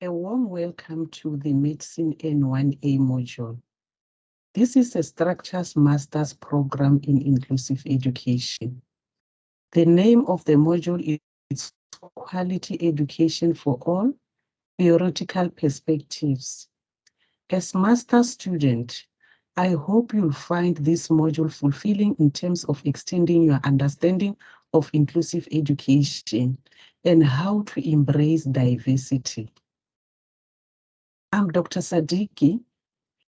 A warm welcome to the MEDSN1A module. This is a Structures Master's Program in Inclusive Education. The name of the module is Quality Education for All, Theoretical Perspectives. As master student, I hope you'll find this module fulfilling in terms of extending your understanding of inclusive education and how to embrace diversity. I'm Dr. Sadiki,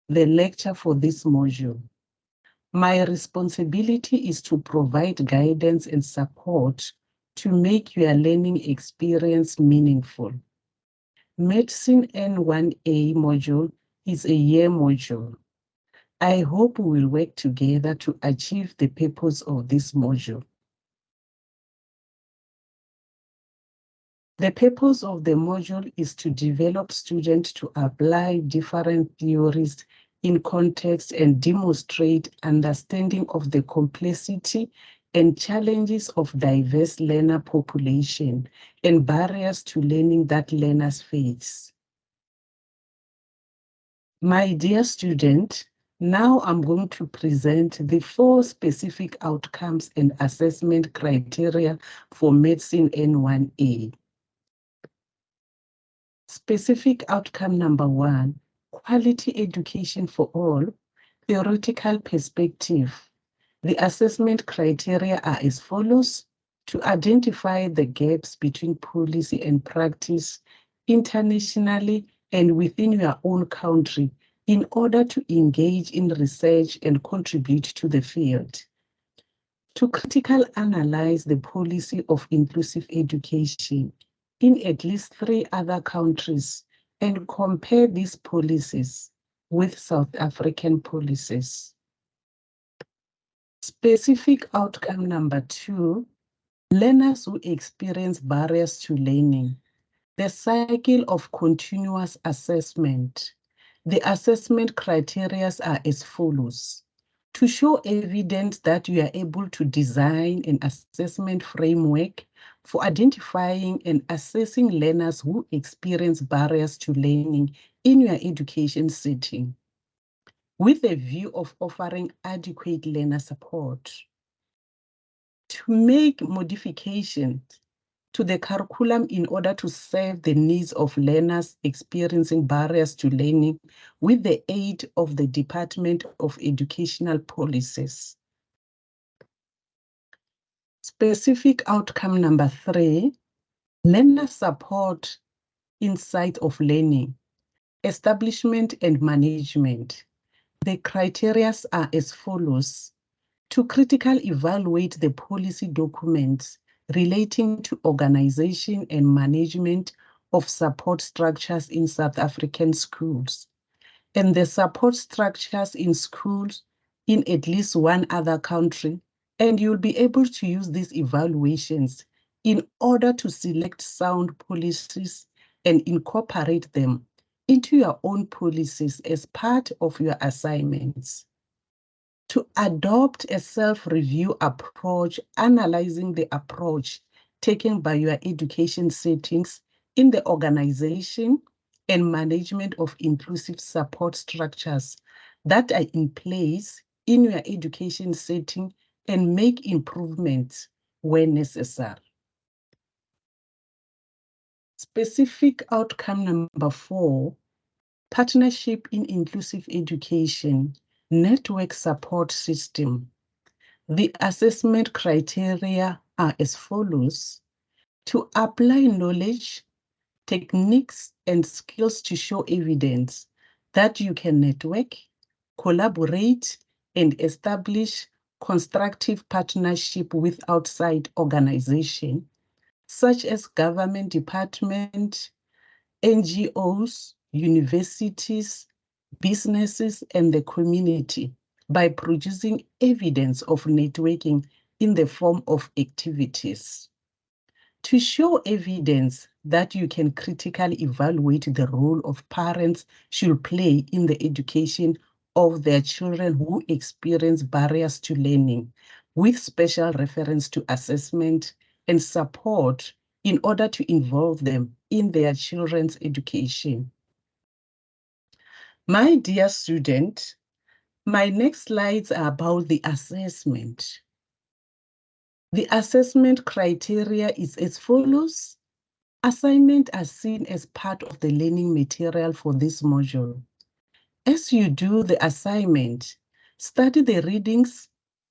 the lecturer for this module. My responsibility is to provide guidance and support to make your learning experience meaningful. MEDSN1A module is a year module. I hope we will work together to achieve the purpose of this module. The purpose of the module is to develop students to apply different theories in context and demonstrate understanding of the complexity and challenges of diverse learner population and barriers to learning that learners face. My dear student, now I'm going to present the 4 specific outcomes and assessment criteria for MEDSN1A. Specific outcome number 1, quality education for all, theoretical perspective. The assessment criteria are as follows: to identify the gaps between policy and practice internationally and within your own country in order to engage in research and contribute to the field. To critically analyze the policy of inclusive education in at least 3 other countries and compare these policies with South African policies. Specific outcome number 2, learners who experience barriers to learning. The cycle of continuous assessment. The assessment criteria are as follows: to show evidence that you are able to design an assessment framework for identifying and assessing learners who experience barriers to learning in your education setting, with a view of offering adequate learner support. To make modifications to the curriculum in order to serve the needs of learners experiencing barriers to learning with the aid of the Department of Educational Policies. Specific outcome number 3, learner support inside of learning, establishment and management. The criteria are as follows: to critically evaluate the policy documents relating to organization and management of support structures in South African schools, and the support structures in schools in at least 1 other country, and you'll be able to use these evaluations in order to select sound policies and incorporate them into your own policies as part of your assignments. To adopt a self-review approach, analyzing the approach taken by your education settings in the organization and management of inclusive support structures that are in place in your education setting and make improvements where necessary. Specific outcome number 4, partnership in inclusive education, network support system. The assessment criteria are as follows: to apply knowledge, techniques, and skills to show evidence that you can network, collaborate, and establish constructive partnership with outside organizations, such as government departments, NGOs, universities, businesses, and the community by producing evidence of networking in the form of activities. To show evidence that you can critically evaluate the role of parents should play in the education of their children who experience barriers to learning, with special reference to assessment and support in order to involve them in their children's education. My dear student, my next slides are about the assessment. The assessment criteria is as follows. Assignments are seen as part of the learning material for this module. As you do the assignment, study the readings,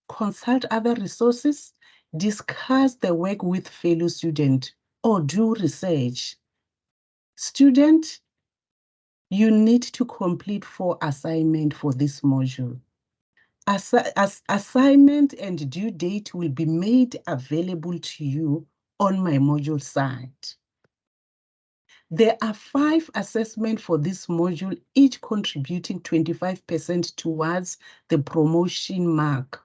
consult other resources, discuss the work with fellow students, or do research. Student, you need to complete 4 assignments for this module. Assignment and due date will be made available to you on my module site. There are 5 assessments for this module, each contributing 25% towards the promotion mark.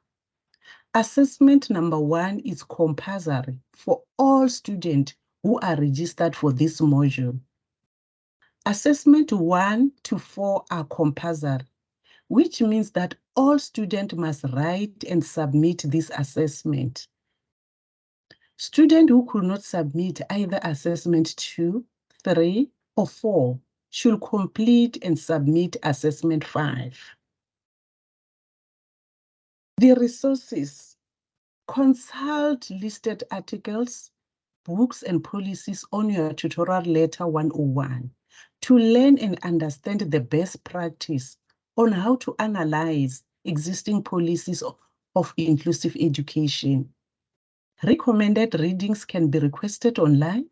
Assessment number 1 is compulsory for all students who are registered for this module. Assessment 1 to 4 are compulsory, which means that all students must write and submit this assessment. Students who could not submit either assessment 2, 3, or 4 should complete and submit assessment 5. The resources: consult listed articles, books, and policies on your tutorial letter 101 to learn and understand the best practice on how to analyze existing policies of inclusive education. Recommended readings can be requested online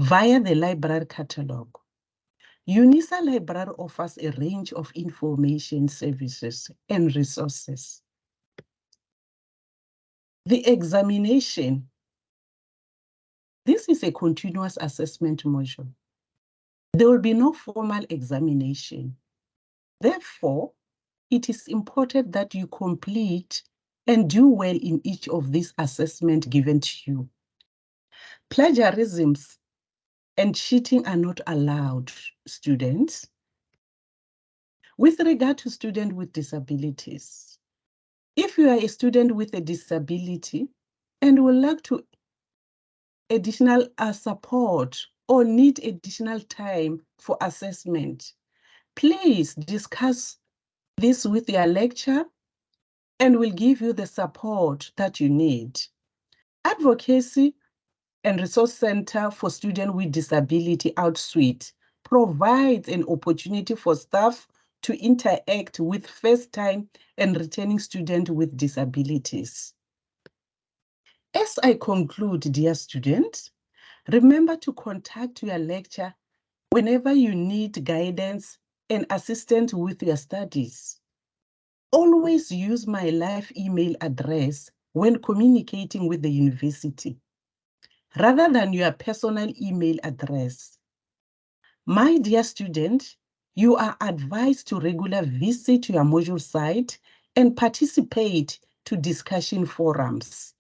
via the library catalog. UNISA Library offers a range of information services and resources. The examination. This is a continuous assessment module. There will be no formal examination. Therefore, it is important that you complete and do well in each of these assessments given to you. Plagiarisms and cheating are not allowed, students. With regard to students with disabilities, if you are a student with a disability and would like to additional support or need additional time for assessment, please discuss this with your lecturer and will give you the support that you need. Advocacy and Resource Center for Students with Disability Outsuite provides an opportunity for staff to interact with first-time and returning students with disabilities. As I conclude, dear students, remember to contact your lecturer whenever you need guidance and assistance with your studies. Always use my live email address when communicating with the university, rather than your personal email address. My dear student, you are advised to regularly visit your module site and participate to discussion forums.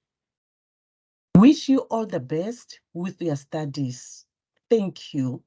Wish you all the best with your studies. Thank you.